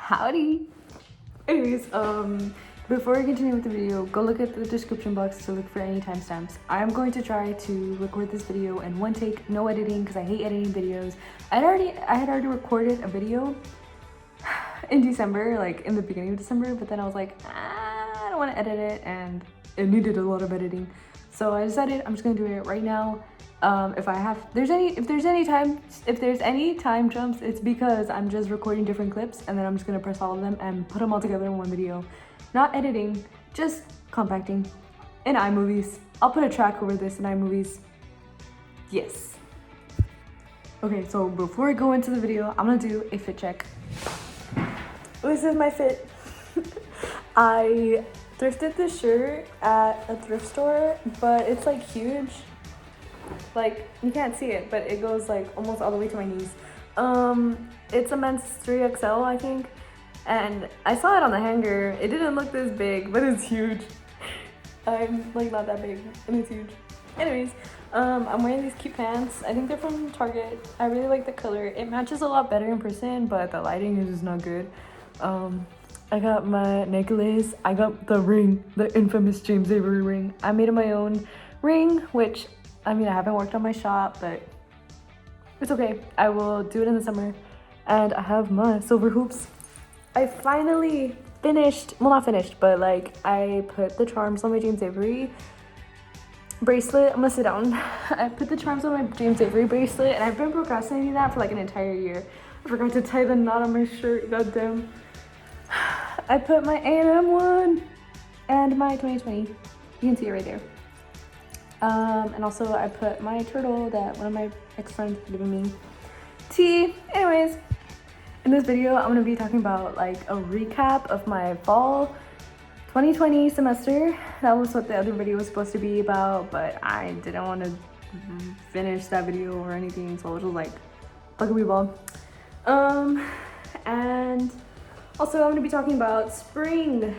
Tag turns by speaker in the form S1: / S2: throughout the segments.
S1: Howdy. Anyways, before I continue with the video, go look at the description box to look for any timestamps. I'm going to try to record this video in one take, no editing, because I hate editing videos. I had already recorded a video in December, like in the beginning of December, but then I was like, I don't want to edit it, and it needed a lot of editing. So I decided I'm just gonna do it right now. If there's any time jumps, it's because I'm just recording different clips and then I'm just gonna press all of them and put them all together in one video. Not editing, just compacting in iMovies. I'll put a track over this in iMovies. Yes. Okay, so before I go into the video, I'm gonna do a fit check. This is my fit. I thrifted this shirt at a thrift store, but it's like huge. Like, you can't see it, but it goes like almost all the way to my knees. It's a men's 3XL, I think. And I saw it on the hanger. It didn't look this big, but it's huge. I'm like not that big, and it's huge. Anyways, I'm wearing these cute pants. I think they're from Target. I really like the color. It matches a lot better in person, but the lighting is just not good. I got my necklace. I got the ring, the infamous James Avery ring. I made my own ring, which, I mean, I haven't worked on my shop, but it's okay. I will do it in the summer. And I have my silver hoops. I finally finished, well, not finished, but like I put the charms on my James Avery bracelet. I'm gonna sit down. I put the charms on my James Avery bracelet, and I've been procrastinating that for like an entire year. I forgot to tie the knot on my shirt, goddamn. I put my A&M one and my 2020. You can see it right there. And also I put my turtle that one of my ex-friends had given me. Tea. Anyways, in this video, I'm gonna be talking about like a recap of my fall 2020 semester. That was what the other video was supposed to be about, but I didn't want to finish that video or anything, so I was just like, fuck a ball. And also I'm gonna be talking about spring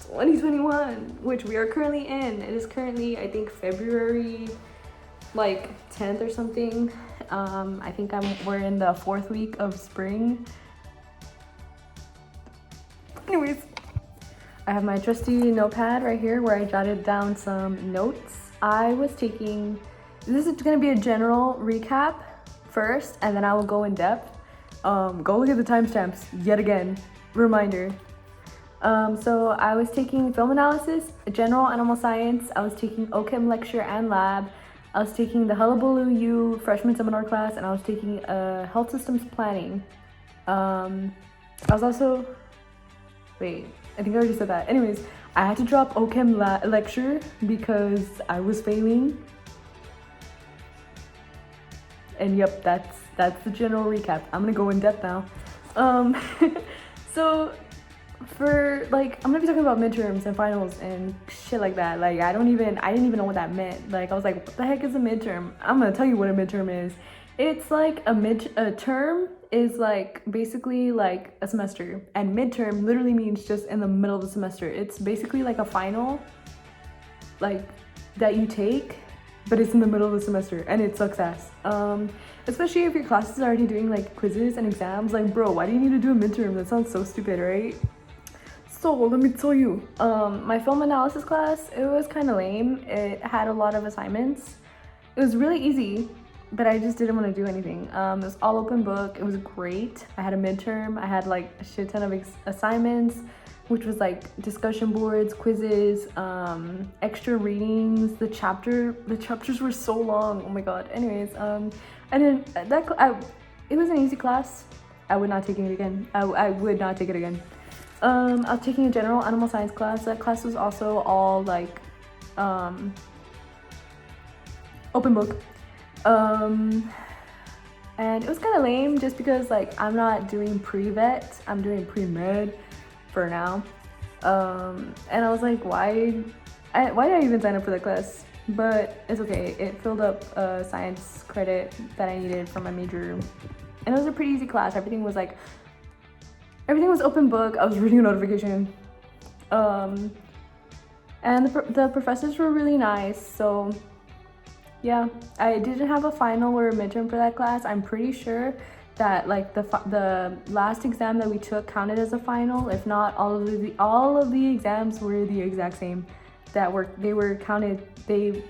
S1: 2021, which we are currently in. It is currently, I think, February like 10th or something. I think we're in the 4th week of spring. Anyways, I have my trusty notepad right here where I jotted down some notes. I was taking, this is gonna be a general recap first, and then I will go in depth. Go look at the timestamps yet again, reminder. So I was taking film analysis, general animal science. I was taking Ochem lecture and lab. I was taking the HullaballooU freshman seminar class, and I was taking health systems planning. I was also, wait, I think I already said that. Anyways, I had to drop Ochem lecture because I was failing. And yep, that's the general recap. I'm gonna go in depth now. So for like, I'm gonna be talking about midterms and finals and shit like that. Like, I didn't even know what that meant. Like, I was like, what the heck is a midterm? I'm gonna tell you what a midterm is. It's like a term is like basically like a semester, and midterm literally means just in the middle of the semester. It's basically like a final, like, that you take, but it's in the middle of the semester, and it sucks ass. Especially if your class is already doing like quizzes and exams. Like, bro, why do you need to do a midterm? That sounds so stupid, right? So let me tell you, my film analysis class, it was kind of lame. It had a lot of assignments. It was really easy, but I just didn't want to do anything. It was all open book. It was great. I had a midterm. I had like a shit ton of assignments, which was like discussion boards, quizzes, extra readings. The chapters were so long. Oh my god. Anyways, it was an easy class. I would not take it again. I would not take it again. I was taking a general animal science class. That class was also all like open book. And it was kind of lame just because like I'm not doing pre-vet, I'm doing PreMed for now. And I was like, why did I even sign up for that class? But it's okay. It filled up science credit that I needed for my major, and it was a pretty easy class. Everything was open book. I was reading a notification. And the professors were really nice. So yeah, I didn't have a final or a midterm for that class. I'm pretty sure that like the last exam that we took counted as a final. If not, all of the exams were the exact same. They were counted. You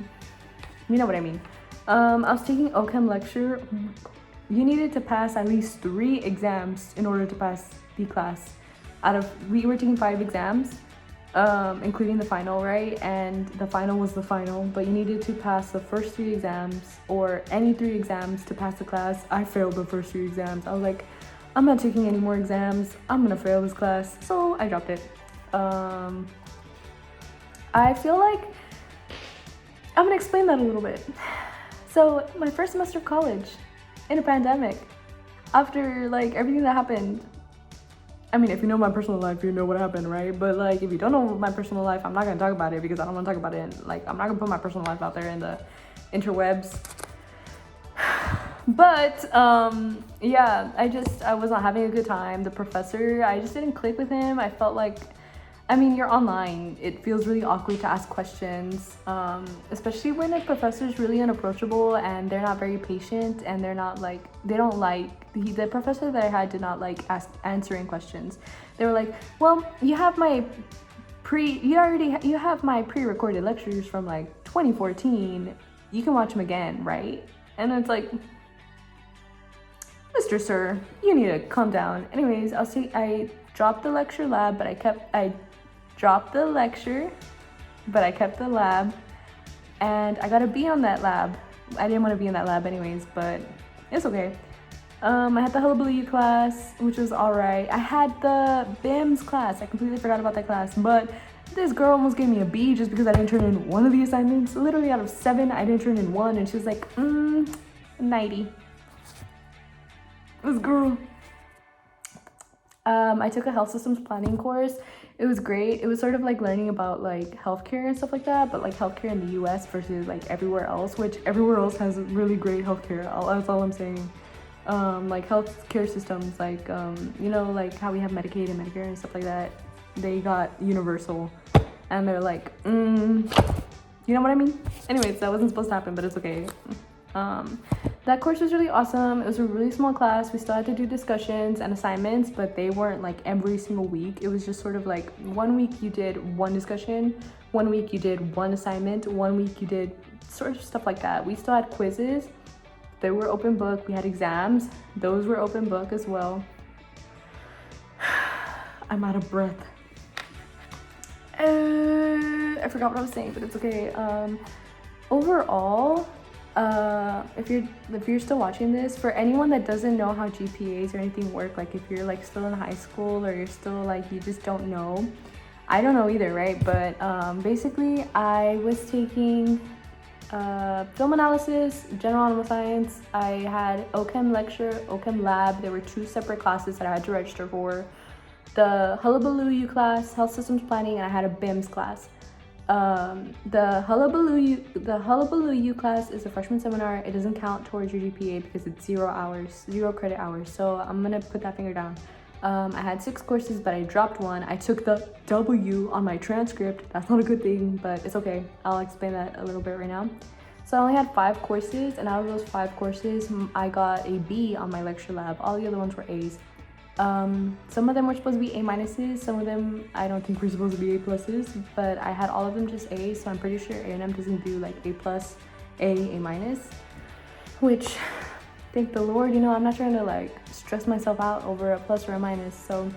S1: know what I mean. I was taking Ochem lecture. You needed to pass at least 3 exams in order to pass the class. We were taking 5 exams, including the final, right? And the final was the final, but you needed to pass the first 3 exams or any 3 exams to pass the class. I failed the first 3 exams. I was like, I'm not taking any more exams. I'm gonna fail this class. So I dropped it. I feel like I'm gonna explain that a little bit. So my first semester of college in a pandemic, after like everything that happened. I mean, if you know my personal life, you know what happened, right? But like, if you don't know my personal life, I'm not gonna talk about it because I don't want to talk about it. Like, I'm not gonna put my personal life out there in the interwebs. But yeah, I was not having a good time. The professor, I just didn't click with him. I felt like, I mean, you're online. It feels really awkward to ask questions, especially when a professor is really unapproachable and they're not very patient and they're not like, the professor that I had did not like answering questions. They were like, well, you have my pre-recorded lectures from like 2014. You can watch them again, right? And it's like, Mr. Sir, you need to calm down. Anyways, I dropped the lecture lab, but I dropped the lecture, but I kept the lab, and I got a B on that lab. I didn't want to be in that lab anyways, but it's okay. I had the HullaballooU class, which was alright. I had the BIMS class. I completely forgot about that class, but this girl almost gave me a B just because I didn't turn in one of the assignments. Literally out of 7, I didn't turn in 1, and she was like, 90. This girl. I took a health systems planning course. It was great. It was sort of like learning about like healthcare and stuff like that, but like healthcare in the US versus like everywhere else, which everywhere else has really great healthcare. That's all I'm saying. Like healthcare systems, like you know, like how we have Medicaid and Medicare and stuff like that. They got universal, and they're like, you know what I mean? Anyways, that wasn't supposed to happen, but it's okay. That course was really awesome. It was a really small class. We still had to do discussions and assignments, but they weren't like every single week. It was just sort of like 1 week you did 1 discussion, 1 week you did 1 assignment, 1 week you did sort of stuff like that. We still had quizzes. They were open book. We had exams. Those were open book as well. I'm out of breath. I forgot what I was saying, but it's okay. Overall, if you're still watching this, for anyone that doesn't know how GPAs or anything work, like if you're like still in high school or you're still like, you just don't know, I don't know either, right? But basically I was taking film analysis, general animal science. I had Ochem lecture, Ochem lab. There were 2 separate classes that I had to register for. The HullaballooU class, health systems planning, and I had a BIMS class. The HullaballooU class is a freshman seminar. It doesn't count towards your GPA because it's 0 hours, 0 credit hours. So I'm gonna put that finger down. I had 6 courses, but I dropped 1. I took the W on my transcript. That's not a good thing, but it's okay. I'll explain that a little bit right now. So I only had 5 courses, and out of those 5 courses, I got a B on my lecture lab. All the other ones were A's. Some of them were supposed to be A minuses. Some of them I don't think were supposed to be A pluses, but I had all of them just A's, so I'm pretty sure A&M doesn't do like A plus, A minus, which thank the Lord, you know, I'm not trying to like stress myself out over a plus or a minus. So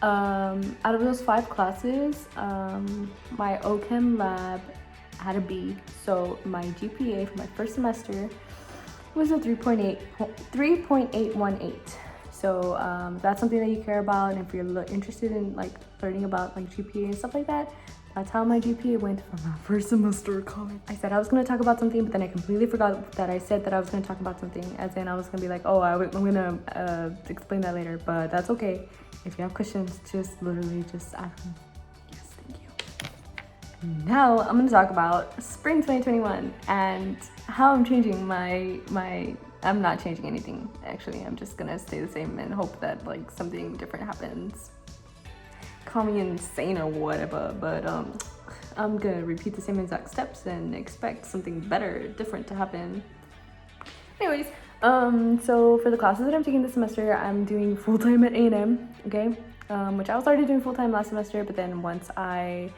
S1: out of those 5 classes, my Ochem lab had a B, so my GPA for my first semester was a 3.818. So that's something that you care about, and if you're interested in like learning about like GPA and stuff like that, that's how my GPA went from my first semester of college. I said I was going to talk about something, but then I completely forgot that I said that I was going to talk about something, as in I was going to be like, oh, I'm going to explain that later, but that's okay. If you have questions, just literally just ask me. Yes, thank you. Now I'm going to talk about spring 2021 and how I'm changing I'm not changing anything, actually. I'm just gonna stay the same and hope that like something different happens. Call me insane or whatever, but I'm gonna repeat the same exact steps and expect something better, different to happen. Anyways, So for the classes that I'm taking this semester, I'm doing full-time at A&M, okay? Which I was already doing full-time last semester, but then once I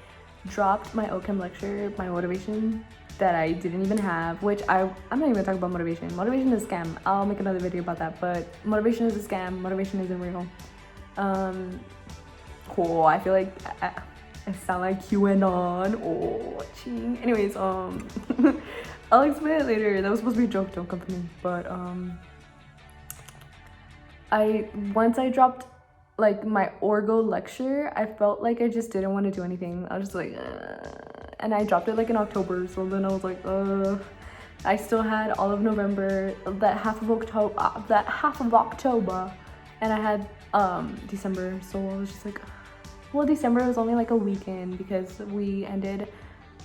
S1: dropped my Ochem lecture, my motivation that I didn't even have, which I'm not even gonna talk about motivation. Motivation is a scam. I'll make another video about that, but motivation is a scam. Motivation isn't real. Cool, I feel like I sound like QAnon. Oh, cheating. Anyways, I'll explain it later. That was supposed to be a joke, don't come for me. But once I dropped like my orgo lecture, I felt like I just didn't want to do anything. I was just like, and I dropped it like in October. So then I was like, I still had all of November, that half of October, and I had December. So I was just like, well, December was only like a weekend because we ended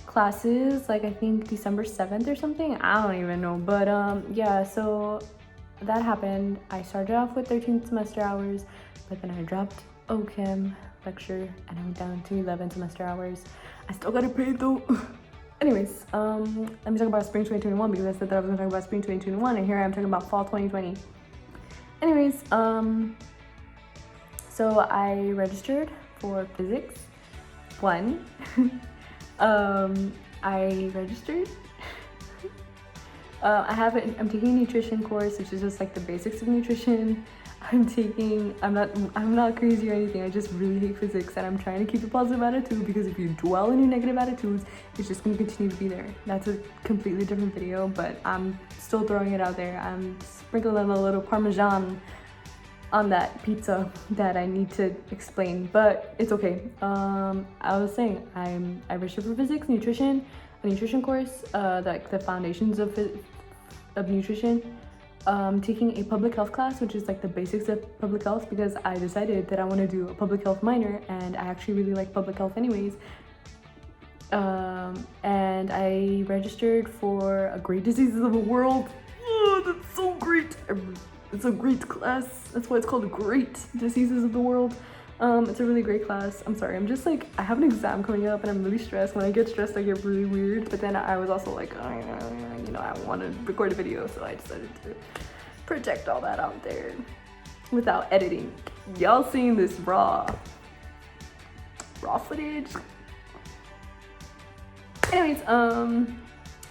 S1: classes like I think December 7th or something. I don't even know. But yeah, so that happened. I started off with 13th semester hours, but then I dropped Ochem lecture and I went down to 11 semester hours. I still got it paid though. Anyways, let me talk about spring 2021 because I said that I was gonna talk about spring 2021 and here I am talking about fall 2020. Anyways, so I registered for physics 1. I registered. I'm taking a nutrition course, which is just like the basics of nutrition. I'm not crazy or anything. I just really hate physics and I'm trying to keep a positive attitude because if you dwell on your negative attitudes, it's just going to continue to be there. That's a completely different video, but I'm still throwing it out there. I'm sprinkling a little Parmesan on that pizza that I need to explain, but it's okay. I was saying I registered for physics, nutrition, a nutrition course, like the foundations of nutrition. Taking a public health class, which is like the basics of public health, because I decided that I want to do a public health minor and I actually really like public health anyways. And I registered for a Great Diseases of the World. Oh, that's so great. It's a great class. That's why it's called Great Diseases of the World. It's a really great class. I'm sorry, I'm just like, I have an exam coming up and I'm really stressed. When I get stressed, I get really weird. But then I was also like, you know, I want to record a video, so I decided to project all that out there without editing. Y'all seeing this raw footage. Anyways,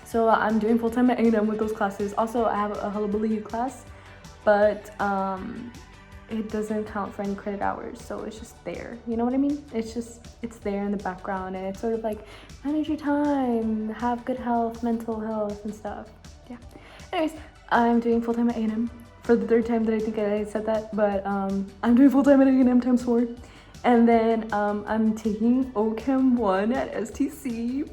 S1: so I'm doing full-time at A&M with those classes. Also, I have a HullaballooU class, but it doesn't count for any credit hours, so it's just there, you know what I mean? It's there in the background and it's sort of like manage your time, have good health, mental health and stuff. Yeah, anyways, I'm doing full-time at A&M for the 3rd time that I think I said that, but I'm doing full-time at A&M times 4, and then I'm taking Ochem 1 at STC.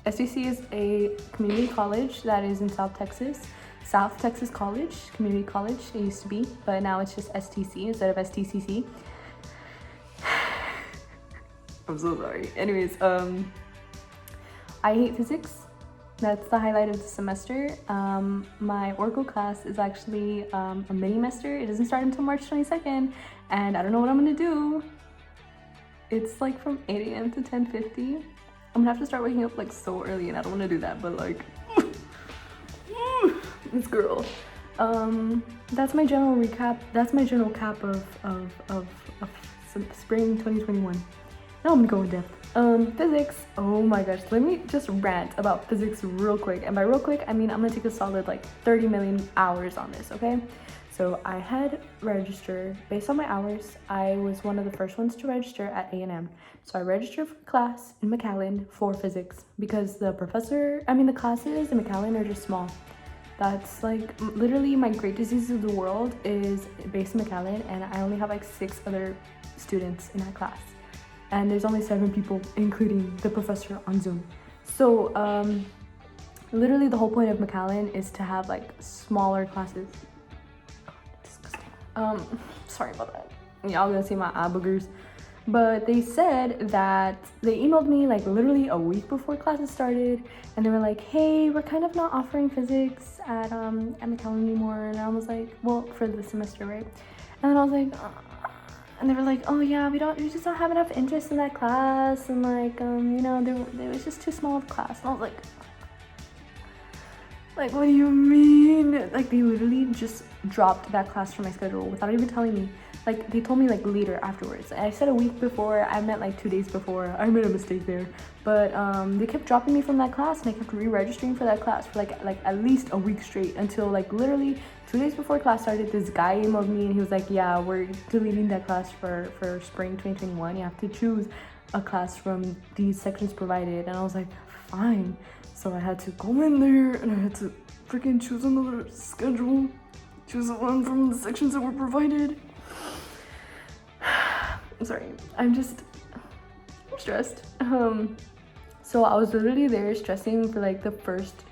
S1: STC is a community college that is in South Texas College, Community College, it used to be, but now it's just STC instead of STCC. I'm so sorry. Anyways, I hate physics. That's the highlight of the semester. My orgo class is actually a mini-mester. It doesn't start until March 22nd, and I don't know what I'm gonna do. It's like from 8 a.m. to 10:50. I'm gonna have to start waking up like so early, and I don't wanna do that, but like, this girl. That's my general recap. That's my general cap of spring 2021. Now I'm gonna go in depth. Physics. Oh my gosh, let me just rant about physics real quick. And by real quick, I mean I'm gonna take a solid like 30 million hours on this, okay? So I had registered, based on my hours, I was one of the first ones to register at A&M. So I registered for class in McAllen for physics because the classes in McAllen are just small. That's like literally my Great Diseases of the World is based in McAllen and I only have like 6 other students in that class. And there's only 7 people, including the professor on Zoom. So literally the whole point of McAllen is to have like smaller classes. Disgusting. Sorry about that. Y'all gonna see my eye boogers. But they said that they emailed me like literally a week before classes started, and they were like, hey, we're kind of not offering physics at McAllen anymore. And I was like, well, for the semester, right? And then I was like, and they were like, oh yeah, we just don't have enough interest in that class, and like, you know, it was just too small of a class. And I was like, Like, what do you mean? Like, they literally just dropped that class from my schedule without even telling me. Like, they told me like later afterwards. I said a week before, I meant like 2 days before. I made a mistake there. But they kept dropping me from that class, and I kept re-registering for that class for like at least a week straight, until like literally 2 days before class started, this guy emailed me and he was like, yeah, we're deleting that class for spring 2021. You have to choose a class from these sections provided. And I was like, fine. So I had to go in there and I had to freaking choose another schedule, choose one from the sections that were provided. I'm sorry, I'm stressed. So I was literally there stressing for like the first,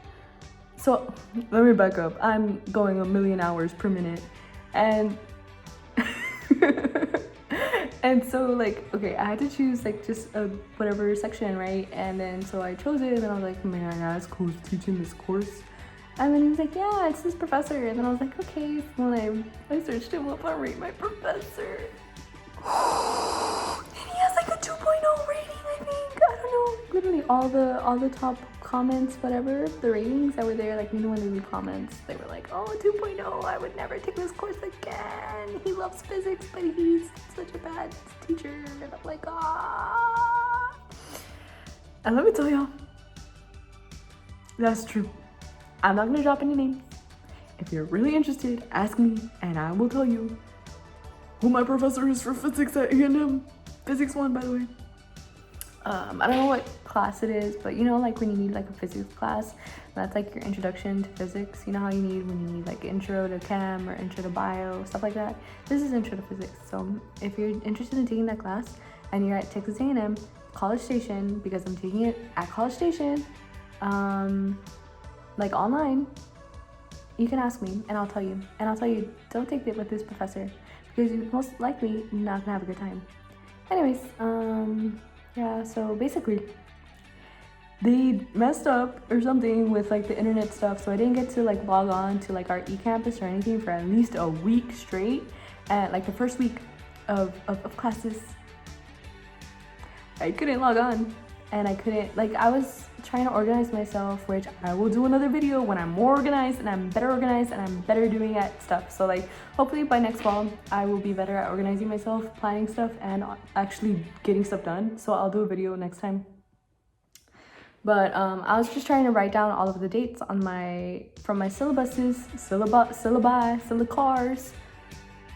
S1: so let me back up. I'm going 1,000,000 hours per minute, and and so like, okay, I had to choose like just a whatever section, right? And then so I chose it, and I was like, man, that's cool teaching this course. And then he was like, yeah, it's this professor. And then I was like, okay. So then I searched him up on Rate My Professor. And he has like a 2.0 rating, I think. I don't know. Literally all the top comments, whatever, the ratings that were there, like, you know, when they leave comments, they were like, oh, 2.0, I would never take this course again. He loves physics, but he's such a bad teacher. And I'm like, ah. And let me tell y'all, that's true. I'm not gonna drop any names. If you're really interested, ask me and I will tell you who my professor is for physics at A&M. Physics 1, by the way. I don't know what class it is, but you know, like when you need like a physics class, that's like your introduction to physics. You know how you need when you need like intro to chem or intro to bio, stuff like that. This is intro to physics. So if you're interested in taking that class and you're at Texas A&M, College Station, because I'm taking it at College Station, like online, you can ask me and I'll tell you. And I'll tell you, don't take it with this professor, because you're most likely not gonna have a good time. Anyways, yeah, so basically they messed up or something with like the internet stuff, so I didn't get to like log on to like our eCampus or anything for at least a week straight. And like the first week of classes, I couldn't log on, and I couldn't, like, I was trying to organize myself, which I will do another video when I'm more organized and I'm better organized and I'm better doing at stuff. So like hopefully by next fall I will be better at organizing myself, planning stuff, and actually getting stuff done. So I'll do a video next time. But I was just trying to write down all of the dates on from my syllabars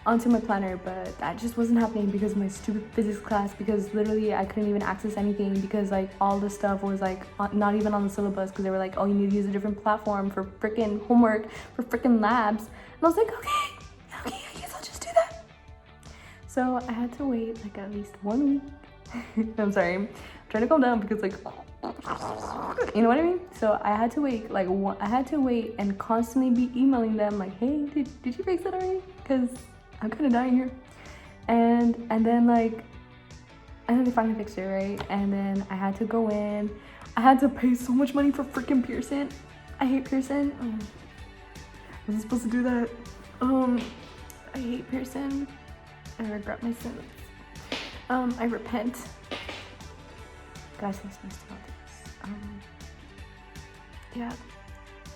S1: onto my planner, but that just wasn't happening because of my stupid physics class, because literally I couldn't even access anything, because like all the stuff was like not even on the syllabus, because they were like, oh, you need to use a different platform for freaking homework, for freaking labs. And I was like, okay, I guess I'll just do that. So I had to wait like at least 1 week. I'm sorry, I'm trying to calm down, because like, you know what I mean? So I had to wait like I had to wait and constantly be emailing them like, hey, did you fix it already? Because I'm kind of dying here. And then like, and then they finally fixed it, right? And then I had to go in. I had to pay so much money for freaking Pearson. I hate Pearson. I wasn't supposed to do that. I hate Pearson. I regret my sins. I repent. Guys, I'm supposed to not do this. Yeah.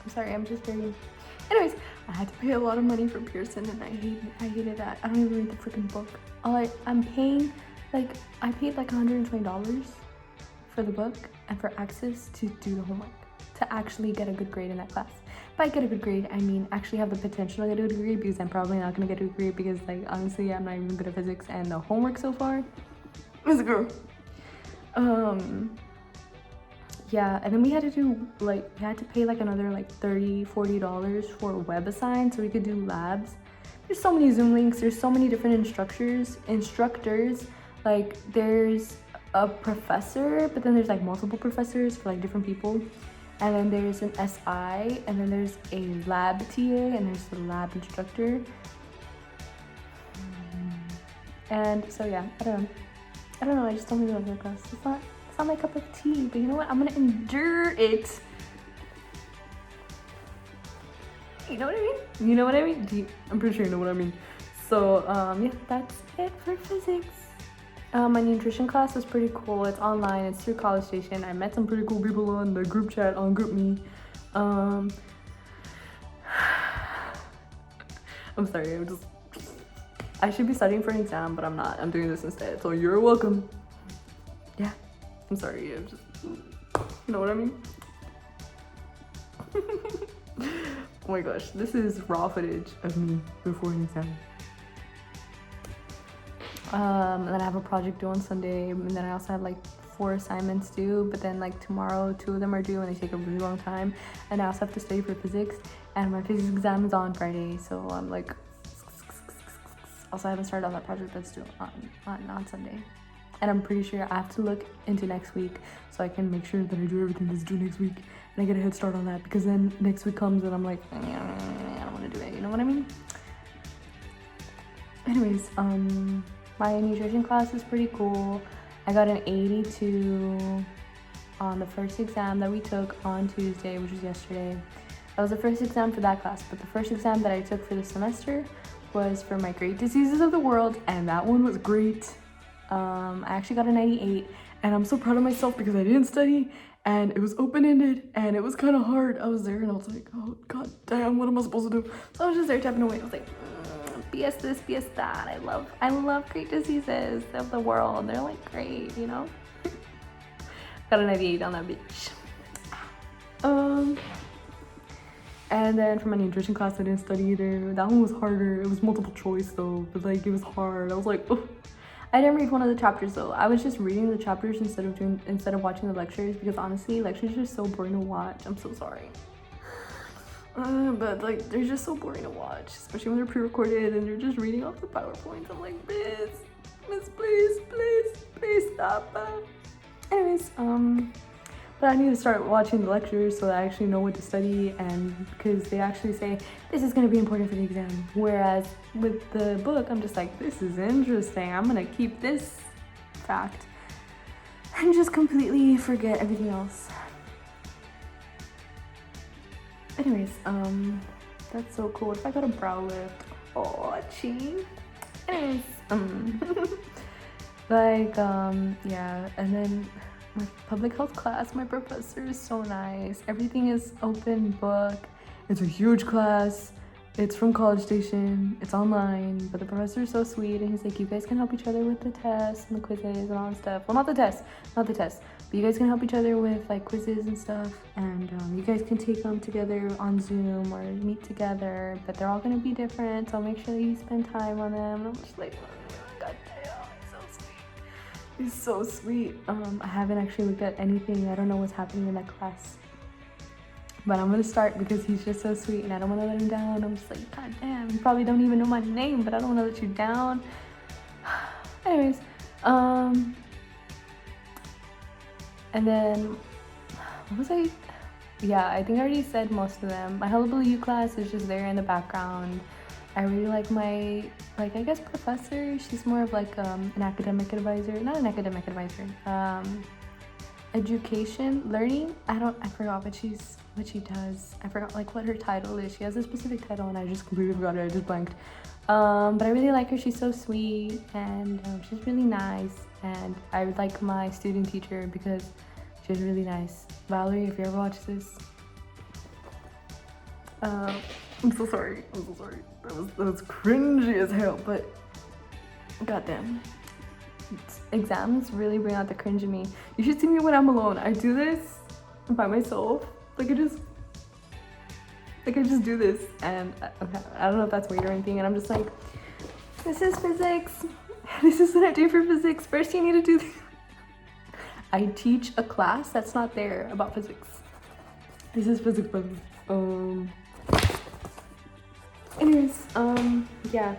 S1: I'm sorry, I'm just very... Anyways, I had to pay a lot of money for Pearson, and I hated that. I don't even read the freaking book. I'm paying, like, I paid like $120 for the book and for access to do the homework, to actually get a good grade in that class. By get a good grade, I mean actually have the potential to get a good grade, because I'm probably not gonna get a good grade, because like, honestly, I'm not even good at physics, and the homework so far is a girl. Yeah, and then we had to do like, we had to pay like another like $30-40 for WebAssign so we could do labs. There's so many Zoom links, there's so many different instructors, like there's a professor, but then there's like multiple professors for like different people, and then there's an SI, and then there's a lab TA, and there's the lab instructor. And so yeah, I don't know, I just don't really like that class. It's not my cup of tea, but you know what? I'm gonna endure it. You know what I mean? You know what I mean? I'm pretty sure you know what I mean. So, yeah, that's it for physics. My nutrition class was pretty cool. It's online, it's through College Station. I met some pretty cool people on the group chat, on GroupMe. I'm sorry, I should be studying for an exam, but I'm not. I'm doing this instead, so you're welcome. Yeah, I'm sorry, you know what I mean? Oh my gosh, this is raw footage of me before an exam. And then I have a project due on Sunday, and then I also have like 4 assignments due, but then like tomorrow 2 of them are due and they take a really long time, and I also have to study for physics, and my physics exam is on Friday, so I'm like, also I haven't started on that project that's due on Sunday, and I'm pretty sure I have to look into next week so I can make sure that I do everything that's due next week and I get a head start on that, because then next week comes and I'm like, I don't want to do it, you know what I mean? Anyways, my nutrition class is pretty cool. I got an 82 on the first exam that we took on Tuesday, which was yesterday. That was the first exam for that class, but the first exam that I took for the semester was for my great diseases of the world, and that one was great. I actually got a 98, and I'm so proud of myself because I didn't study, and it was open-ended, and it was kind of hard. I was there, and I was like, oh, god damn, what am I supposed to do? So I was just there tapping away. I was like, BS this, BS that. I love great diseases of the world. They're like great, you know? Got a 98 on that bitch. And then for my nutrition class, I didn't study either. That one was harder. It was multiple choice though, but like it was hard. I was like, oh. I didn't read one of the chapters though. I was just reading the chapters instead of watching the lectures, because honestly, lectures are so boring to watch. I'm so sorry. But like they're just so boring to watch, especially when they're pre-recorded and you're just reading off the PowerPoints. I'm like, miss, please stop that. Anyways, but I need to start watching the lectures so that I actually know what to study, and because they actually say this is going to be important for the exam, whereas with the book I'm just like, this is interesting, I'm going to keep this fact and just completely forget everything else. Anyways, that's so cool. If I got a brow lift, oh, gee. Anyways, yeah, and then my public health class, my professor is so nice. Everything is open book. It's a huge class. It's from College Station. It's online, but the professor is so sweet, and he's like, you guys can help each other with the tests and the quizzes and all that stuff. Well, not the tests, but you guys can help each other with like quizzes and stuff, and you guys can take them together on Zoom or meet together, but they're all gonna be different, so make sure that you spend time on them. And I'm just like, oh, god damn, he's so sweet. I haven't actually looked at anything. I don't know what's happening in that class, but I'm gonna start because he's just so sweet and I don't want to let him down. I'm just like, god damn, you probably don't even know my name, but I don't want to let you down. Anyways, and then what was I? Yeah, I think I already said most of them. My HullaballooU class is just there in the background. I really like my, I guess professor. She's more of like an academic advisor, not an academic advisor. Education, learning. I forgot what she does. I forgot like what her title is. She has a specific title and I just completely forgot it. I just blanked. But I really like her. She's so sweet, and she's really nice. And I would like my student teacher because she's really nice. Valerie, if you ever watch this, I'm so sorry. That was cringy as hell, but goddamn. Exams really bring out the cringe in me. You should see me when I'm alone. I do this by myself. I just do this, and I don't know if that's weird or anything, and I'm just like, this is physics. This is what I do for physics. First you need to do this. I teach a class that's not there about physics. This is physics, but anyways, yeah.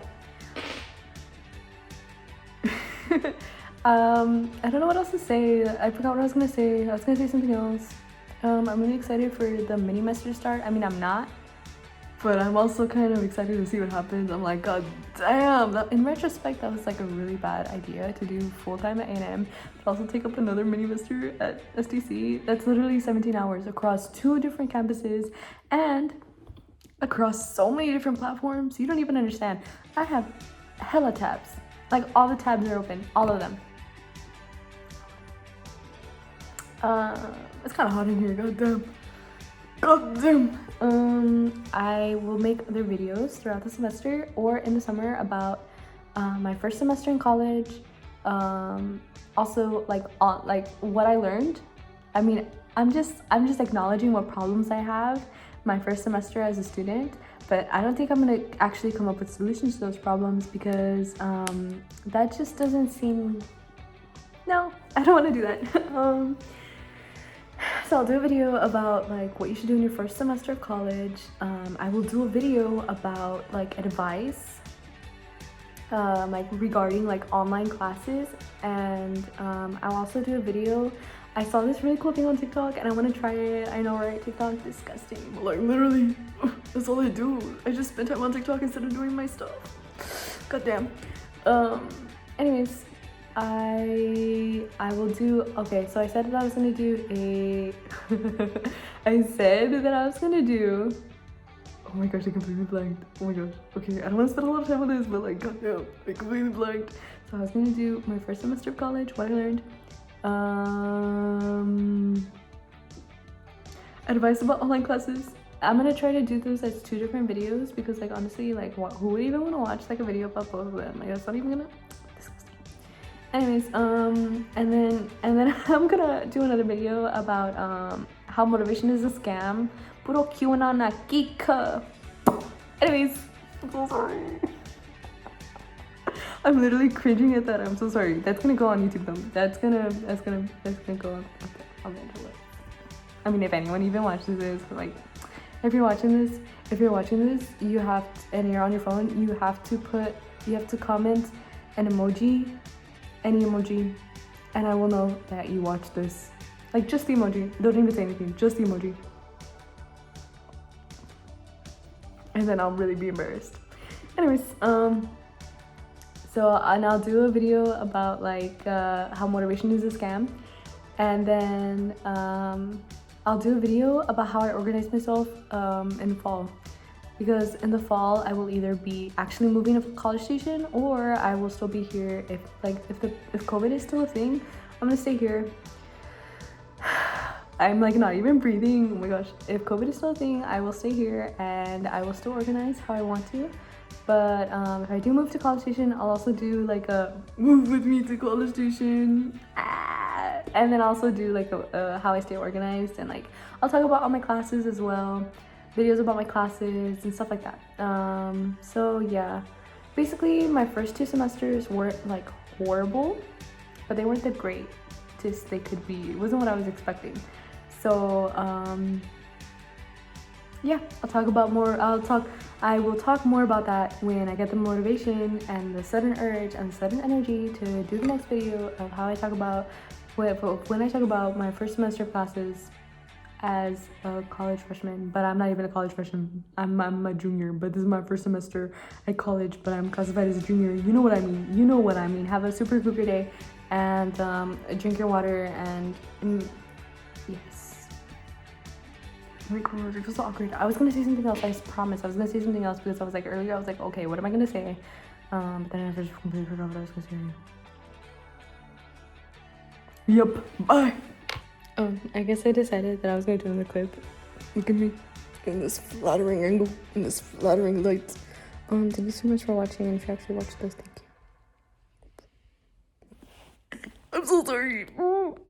S1: I don't know what else to say. I forgot what I was gonna say. I was gonna say something else. I'm really excited for the mini-semester to start. I mean, I'm not, but I'm also kind of excited to see what happens. I'm like, god damn, in retrospect, that was like a really bad idea to do full-time at A&M, but also take up another mini-semester at STC. That's literally 17 hours across 2 different campuses and across so many different platforms. You don't even understand. I have hella tabs. Like, all the tabs are open, all of them. It's kind of hot in here, god damn. I will make other videos throughout the semester or in the summer about my first semester in college. Also like what I learned. I mean, I'm just acknowledging what problems I have my first semester as a student, but I don't think I'm gonna actually come up with solutions to those problems because that just doesn't seem, no, I don't want to do that. So I'll do a video about like what you should do in your first semester of college. I will do a video about like advice like regarding like online classes, and I'll also do a video. I saw this really cool thing on TikTok and I want to try it. I know, right? TikTok, disgusting, but like literally that's all I do. I just spend time on TikTok instead of doing my stuff. God damn. Anyways, I will do, okay, so I said that I was gonna do a I said that I was gonna do, oh my gosh, I completely blanked. Oh my gosh. Okay, I don't want to spend a lot of time on this, but like goddamn, I completely blanked. So I was gonna do my first semester of college, what I learned, advice about online classes. I'm gonna try to do those as 2 different videos because like honestly, like who would even want to watch like a video about both of them? Like that's not even gonna, disgusting. Anyways, and then I'm gonna do another video about how motivation is a scam. Puro QAnon na kika. Anyways, I'm so sorry. I'm literally cringing at that. I'm so sorry. That's gonna go on YouTube though. That's gonna go on the internet. I mean, if anyone even watches this, like, if you're watching this, you have to, and you're on your phone, you have to comment an emoji, any emoji, and I will know that you watched this. Like just the emoji. Don't even say anything. Just the emoji. And then I'll really be embarrassed. Anyways, so and I'll do a video about like how motivation is a scam, and then I'll do a video about how I organize myself in the fall, because in the fall I will either be actually moving to College Station or I will still be here. If COVID is still a thing, I'm gonna stay here. I'm like not even breathing. Oh my gosh. If COVID is still a thing, I will stay here and I will still organize how I want to. But if I do move to College Station, I'll also do like a move with me to College Station. And then also do like a how I stay organized, and like I'll talk about all my classes as well, videos about my classes and stuff like that. So yeah, basically my first 2 semesters weren't like horrible, but they weren't that great as they could be. It wasn't what I was expecting. So yeah, I will talk more about that when I get the motivation and the sudden urge and the sudden energy to do the next video of how I talk about when I talk about my first semester of classes as a college freshman. But I'm not even a college freshman. I'm a junior, but this is my first semester at college, but I'm classified as a junior. You know what I mean. You know what I mean. Have a super good day, and drink your water, and yes. Oh my god, it was so awkward. I was gonna say something else. I promise. I was gonna say something else because I was like earlier. I was like, okay, what am I gonna say? But then I just completely forgot what I was gonna say. Yep. Bye. I guess I decided that I was gonna do another clip. Look at me in this flattering angle, in this flattering light. Thank you so much for watching. And if you actually watched this, thank you. I'm so sorry.